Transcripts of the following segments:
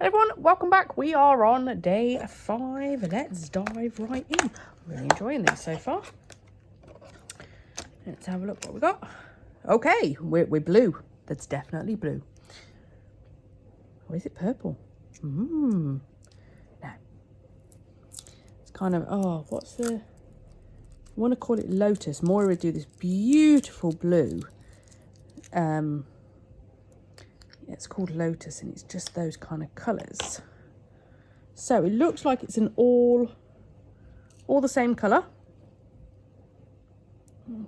Everyone, welcome back. We are on day 5. Let's dive right in. I'm really enjoying this so far. Let's have a look what we got. Okay, we're blue. That's definitely blue. Or is it purple? No. It's kind of, what's the... I want to call it Lotus. Moira would do this beautiful blue. It's called Lotus, and it's just those kind of colours. So it looks like it's an all the same colour.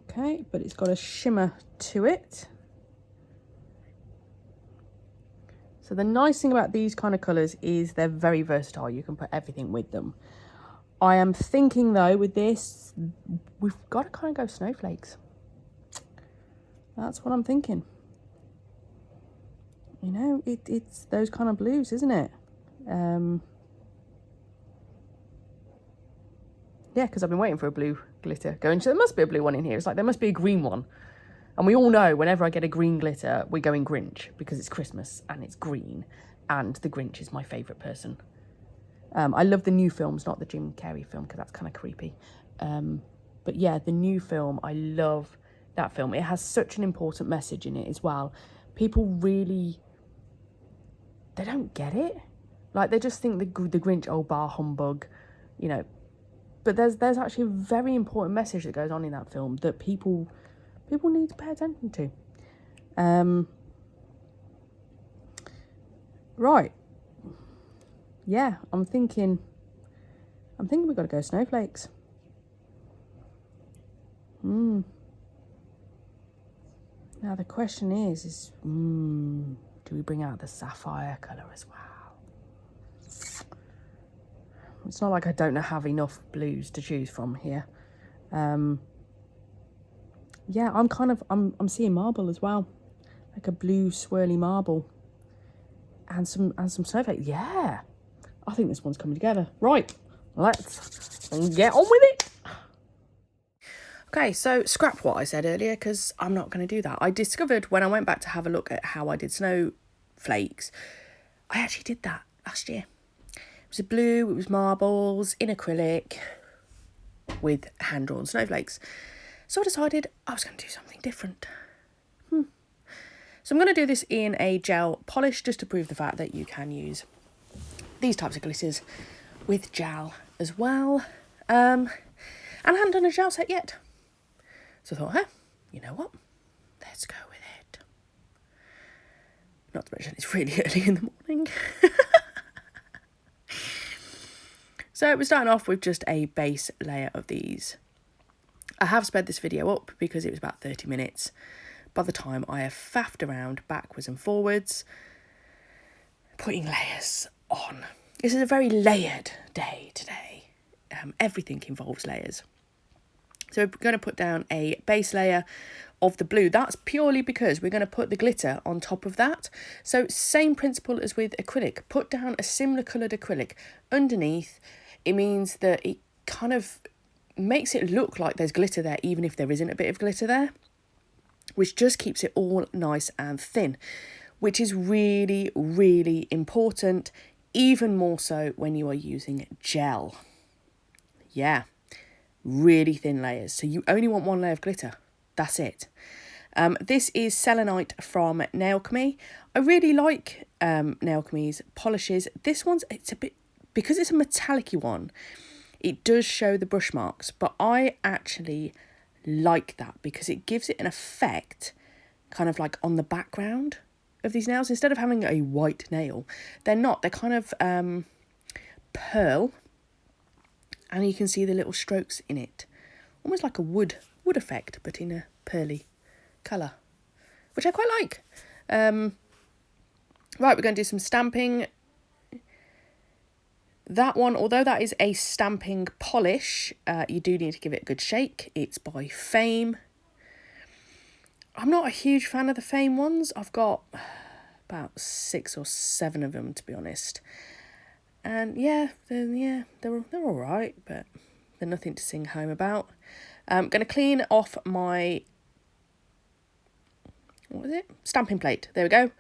Okay, but it's got a shimmer to it. So the nice thing about these kind of colours is they're very versatile. You can put everything with them. I am thinking though with this, we've got to kind of go snowflakes. That's what I'm thinking. You know, it's those kind of blues, isn't it? Yeah, because I've been waiting for a blue glitter going. So there must be a blue one in here. It's like there must be a green one. And we all know whenever I get a green glitter, we go in Grinch because it's Christmas and it's green. And the Grinch is my favourite person. I love the new films, not the Jim Carrey film, because that's kind of creepy. But yeah, the new film, I love that film. It has such an important message in it as well. People really... they don't get it. Like, they just think the Grinch, oh, bar humbug, you know. But there's actually a very important message that goes on in that film that people need to pay attention to. Right. Yeah, I'm thinking we've got to go snowflakes. Now the question is do we bring out the sapphire colour as well? It's not like I don't have enough blues to choose from here. Yeah, I'm seeing marble as well, like a blue swirly marble, and some snowflakes. Yeah, I think this one's coming together. Right, let's get on with it. Okay, so scrap what I said earlier because I'm not going to do that. I discovered when I went back to have a look at how I did snowflakes, I actually did that last year. It was a blue, it was marbles in acrylic with hand-drawn snowflakes. So I decided I was going to do something different. So I'm going to do this in a gel polish just to prove the fact that you can use these types of glitters with gel as well. And I hadn't done a gel set yet. So I thought, you know what? Let's go with it. Not to mention it's really early in the morning. So we're starting off with just a base layer of these. I have sped this video up because it was about 30 minutes by the time I have faffed around backwards and forwards, putting layers on. This is a very layered day today. Everything involves layers. So we're going to put down a base layer of the blue. That's purely because we're going to put the glitter on top of that. So same principle as with acrylic. Put down a similar coloured acrylic underneath. It means that it kind of makes it look like there's glitter there, even if there isn't a bit of glitter there, which just keeps it all nice and thin, which is really, really important, even more so when you are using gel. Yeah, really thin layers. So you only want one layer of glitter. That's it. This is selenite from Nailchemy. I really like Nailchemy's polishes. This one's, it's a bit, because it's a metallic-y one, it does show the brush marks, but I actually like that because it gives it an effect kind of like on the background of these nails. Instead of having a white nail, they're not. They're kind of pearl, and you can see the little strokes in it. Almost like a wood effect, but in a pearly colour, which I quite like. Right, we're going to do some stamping. That one, although that is a stamping polish, you do need to give it a good shake. It's by Fame. I'm not a huge fan of the Fame ones. I've got about 6 or 7 of them, to be honest. And yeah, they're all right, but they're nothing to sing home about. I'm going to clean off my, what was it? Stamping plate. There we go.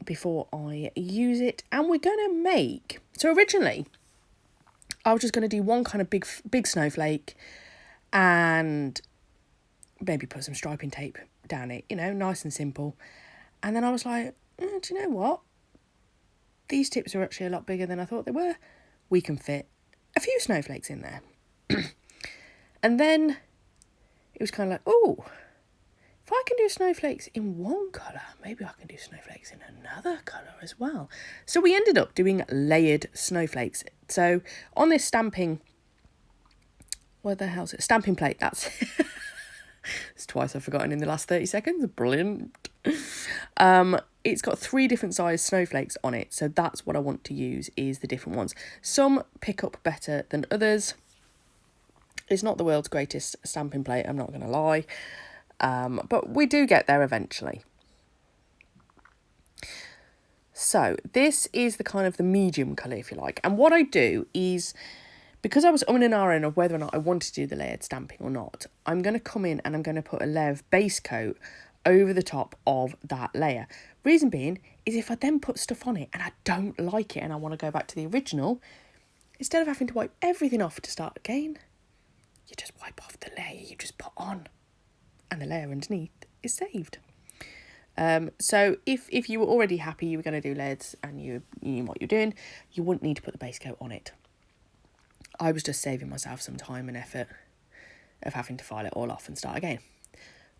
before I use it. And we're going to make, so originally I was just going to do one kind of big snowflake and maybe put some striping tape down it, nice and simple. And then I was like, do you know what? These tips are actually a lot bigger than I thought they were. We can fit a few snowflakes in there. And then it was kind of like, oh, if I can do snowflakes in one colour, maybe I can do snowflakes in another colour as well. So we ended up doing layered snowflakes. So on this stamping, what the hell's it? Stamping plate, that's it's twice I've forgotten in the last 30 seconds. Brilliant. It's got 3 different size snowflakes on it. So that's what I want to use, is the different ones. Some pick up better than others. It's not the world's greatest stamping plate, I'm not going to lie. But we do get there eventually. So this is the kind of the medium colour, if you like. And what I do is, because I was umming and ahhing of whether or not I wanted to do the layered stamping or not, I'm going to come in and I'm going to put a layer of base coat over the top of that layer. Reason being is, if I then put stuff on it and I don't like it and I want to go back to the original, instead of having to wipe everything off to start again, you just wipe off the layer you just put on and the layer underneath is saved. So if you were already happy you were going to do layers and you knew what you're doing, you wouldn't need to put the base coat on it. I was just saving myself some time and effort of having to file it all off and start again.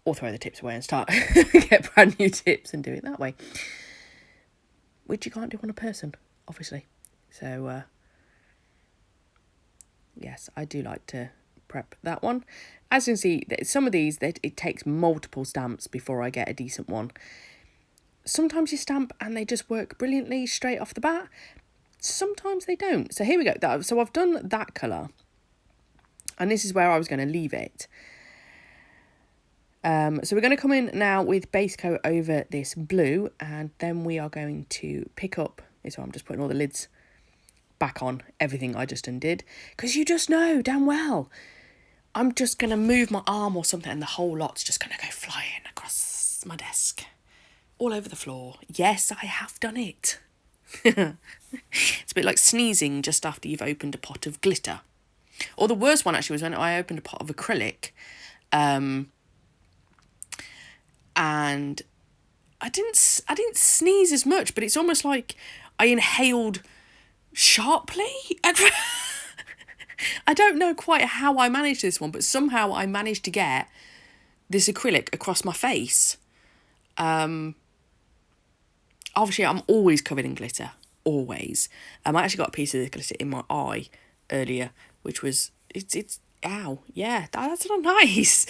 Or throw the tips away and start get brand new tips and do it that way. Which you can't do on a person, obviously. So, yes, I do like to prep that one. As you can see, some of these, it takes multiple stamps before I get a decent one. Sometimes you stamp and they just work brilliantly straight off the bat. Sometimes they don't. So here we go. So I've done that colour. And this is where I was going to leave it. So we're going to come in now with base coat over this blue. And then we are going to pick up. So I'm just putting all the lids back on everything I just undid. Because you just know damn well, I'm just going to move my arm or something and the whole lot's just going to go flying across my desk. All over the floor. Yes, I have done it. It's a bit like sneezing just after you've opened a pot of glitter. Or the worst one actually was when I opened a pot of acrylic. And I didn't sneeze as much, but it's almost like I inhaled sharply. I don't know quite how I managed this one, but somehow I managed to get this acrylic across my face. Obviously, I'm always covered in glitter. Always. I actually got a piece of the glitter in my eye earlier, which was, it's ow, yeah, that's not nice.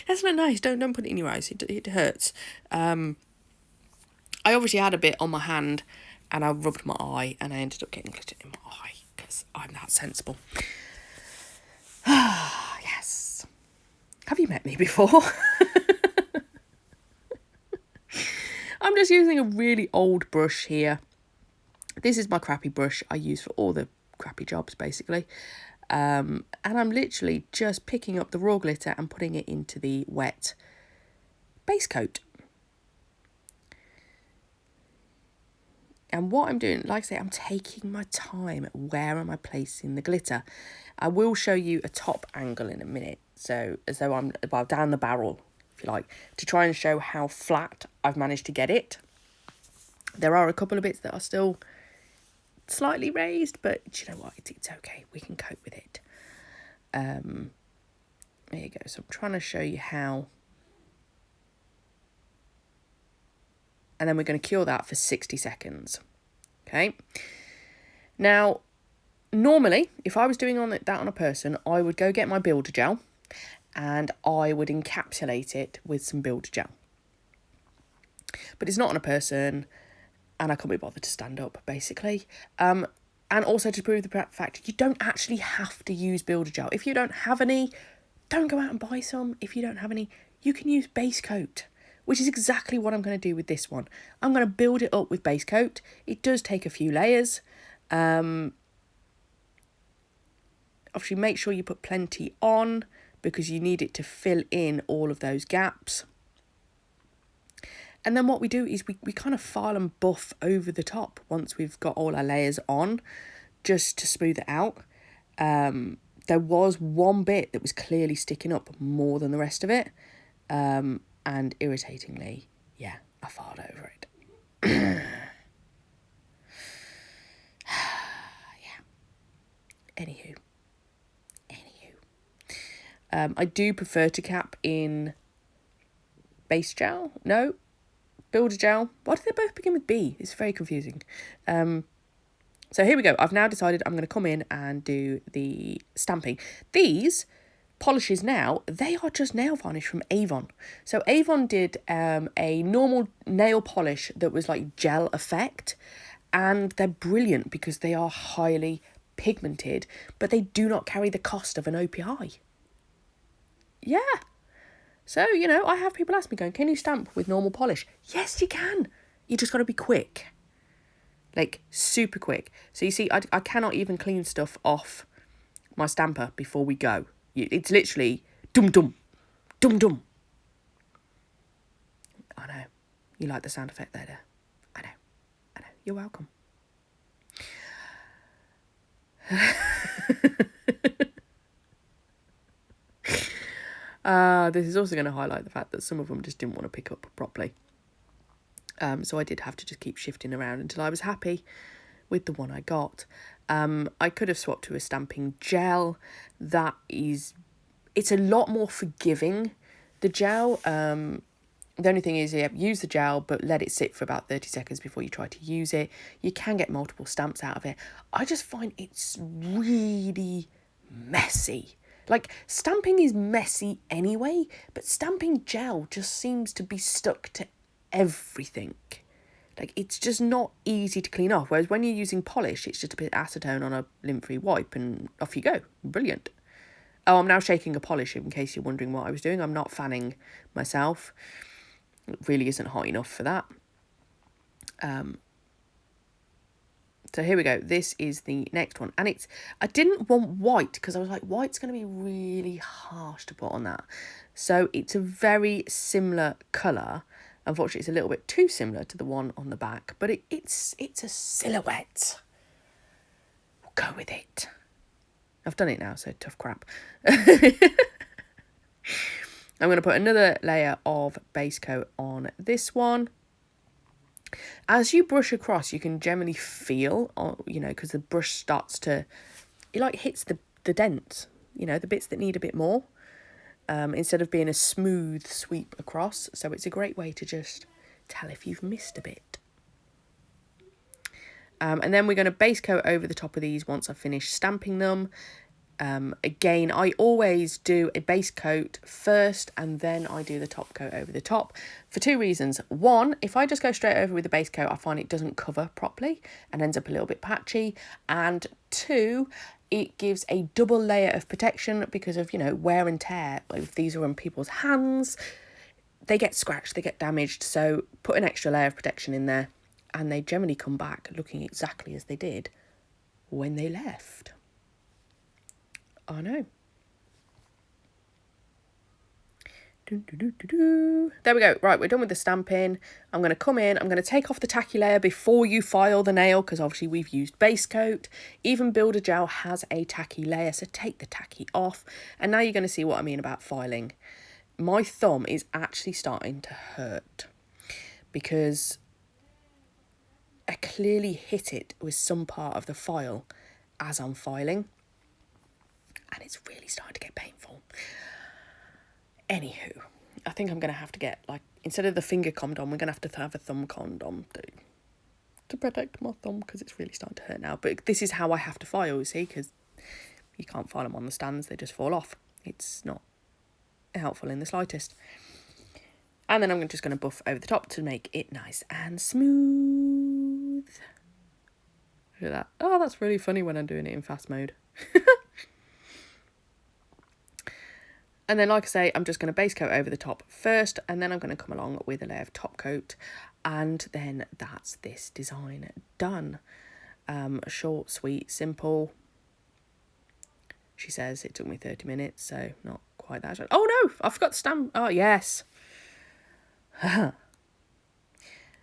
That's not nice. Don't put it in your eyes. It hurts. I obviously had a bit on my hand and I rubbed my eye and I ended up getting glitter in my eye because I'm that sensible. Yes. Have you met me before? I'm just using a really old brush here. This is my crappy brush I use for all the crappy jobs, basically. And I'm literally just picking up the raw glitter and putting it into the wet base coat. And what I'm doing, like I say, I'm taking my time. Where am I placing the glitter? I will show you a top angle in a minute. So as though I'm down the barrel, if you like, to try and show how flat I've managed to get it. There are a couple of bits that are still slightly raised, but you know what? It's okay. We can cope with it. There you go. So I'm trying to show you how. And then we're going to cure that for 60 seconds. Okay. Now, normally, if I was doing that on a person, I would go get my builder gel and I would encapsulate it with some builder gel. But it's not on a person and I can't be bothered to stand up, basically. And also to prove the fact, you don't actually have to use builder gel. If you don't have any, don't go out and buy some. If you don't have any, you can use base coat, which is exactly what I'm going to do with this one. I'm going to build it up with base coat. It does take a few layers. Obviously, make sure you put plenty on because you need it to fill in all of those gaps. And then what we do is we kind of file and buff over the top once we've got all our layers on, just to smooth it out. There was one bit that was clearly sticking up more than the rest of it. And irritatingly, yeah, I filed over it. Yeah. Anywho. I do prefer to cap in base gel. No, builder gel. Why do they both begin with B? It's very confusing. So here we go. I've now decided I'm going to come in and do the stamping. These polishes now, they are just nail varnish from Avon. So Avon did a normal nail polish that was like gel effect, and they're brilliant because they are highly pigmented, but they do not carry the cost of an OPI. Yeah. So, you know, I have people ask me going, can you stamp with normal polish? Yes, you can. You just got to be quick. Like, super quick. So you see, I cannot even clean stuff off my stamper before we go. It's literally dum-dum, dum-dum. I know. You like the sound effect there. I know. You're welcome. This is also going to highlight the fact that some of them just didn't want to pick up properly. So I did have to just keep shifting around until I was happy with the one I got. I could have swapped to a stamping gel. It's a lot more forgiving, the gel. The only thing is, yeah, use the gel, but let it sit for about 30 seconds before you try to use it. You can get multiple stamps out of it. I just find it's really messy. Like, stamping is messy anyway, but stamping gel just seems to be stuck to everything. Like, it's just not easy to clean off. Whereas when you're using polish, it's just a bit of acetone on a lint-free wipe and off you go. Brilliant. Oh, I'm now shaking a polish in case you're wondering what I was doing. I'm not fanning myself. It really isn't hot enough for that. So here we go. This is the next one. And I didn't want white because I was like, white's going to be really harsh to put on that. So it's a very similar colour. Unfortunately, it's a little bit too similar to the one on the back, but it's a silhouette. We'll go with it. I've done it now, so tough crap. I'm going to put another layer of base coat on this one. As you brush across, you can generally feel, because the brush starts to, it like hits the dents, the bits that need a bit more, instead of being a smooth sweep across. So it's a great way to just tell if you've missed a bit. And then we're going to base coat over the top of these once I've finished stamping them. Again, I always do a base coat first and then I do the top coat over the top for two reasons. One, if I just go straight over with the base coat, I find it doesn't cover properly and ends up a little bit patchy. And two, it gives a double layer of protection because of, wear and tear. If these are on people's hands, they get scratched, they get damaged. So put an extra layer of protection in there and they generally come back looking exactly as they did when they left. I know. There we go. Right, we're done with the stamping. I'm going to come in. I'm going to take off the tacky layer before you file the nail because obviously we've used base coat. Even Builder Gel has a tacky layer, so take the tacky off. And now you're going to see what I mean about filing. My thumb is actually starting to hurt because I clearly hit it with some part of the file as I'm filing. And it's really starting to get painful. Anywho, I think I'm going to have to get, instead of the finger condom, we're going to have a thumb condom to protect my thumb because it's really starting to hurt now. But this is how I have to file, you see, because you can't file them on the stands. They just fall off. It's not helpful in the slightest. And then I'm just going to buff over the top to make it nice and smooth. Look at that. Oh, that's really funny when I'm doing it in fast mode. And then, like I say, I'm just going to base coat over the top first, and then I'm going to come along with a layer of top coat, and then that's this design done. Short, sweet, simple. She says it took me 30 minutes, so not quite that short. Oh no, I forgot to stamp. Oh, yes.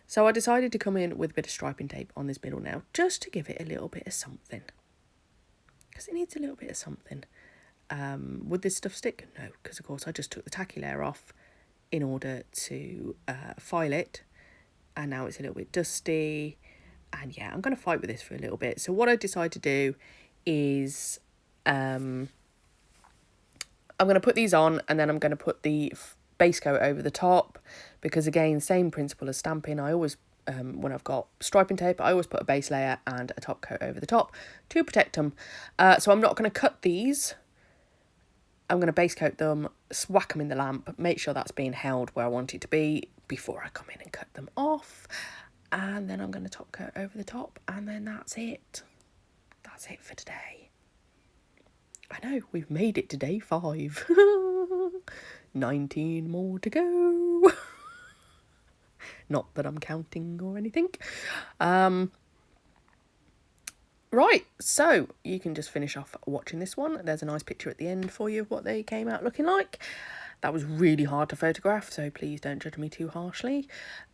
So I decided to come in with a bit of striping tape on this middle now, just to give it a little bit of something. Because it needs a little bit of something. Would this stuff stick? No, because of course I just took the tacky layer off in order to file it. And now it's a little bit dusty. And yeah, I'm going to fight with this for a little bit. So what I decided to do is I'm going to put these on, and then I'm going to put the base coat over the top, because again, same principle as stamping. I always, when I've got striping tape, I always put a base layer and a top coat over the top to protect them. So I'm not going to cut these. I'm going to base coat them, whack them in the lamp, make sure that's being held where I want it to be before I come in and cut them off. And then I'm going to top coat over the top, and then that's it. That's it for today. I know, we've made it to day 5. 19 more to go. Not that I'm counting or anything. Right, so you can just finish off watching this one. There's a nice picture at the end for you of what they came out looking like. That was really hard to photograph, so please don't judge me too harshly.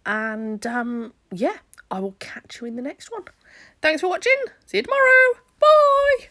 And yeah, I will catch you in the next one. Thanks for watching. See you tomorrow. Bye.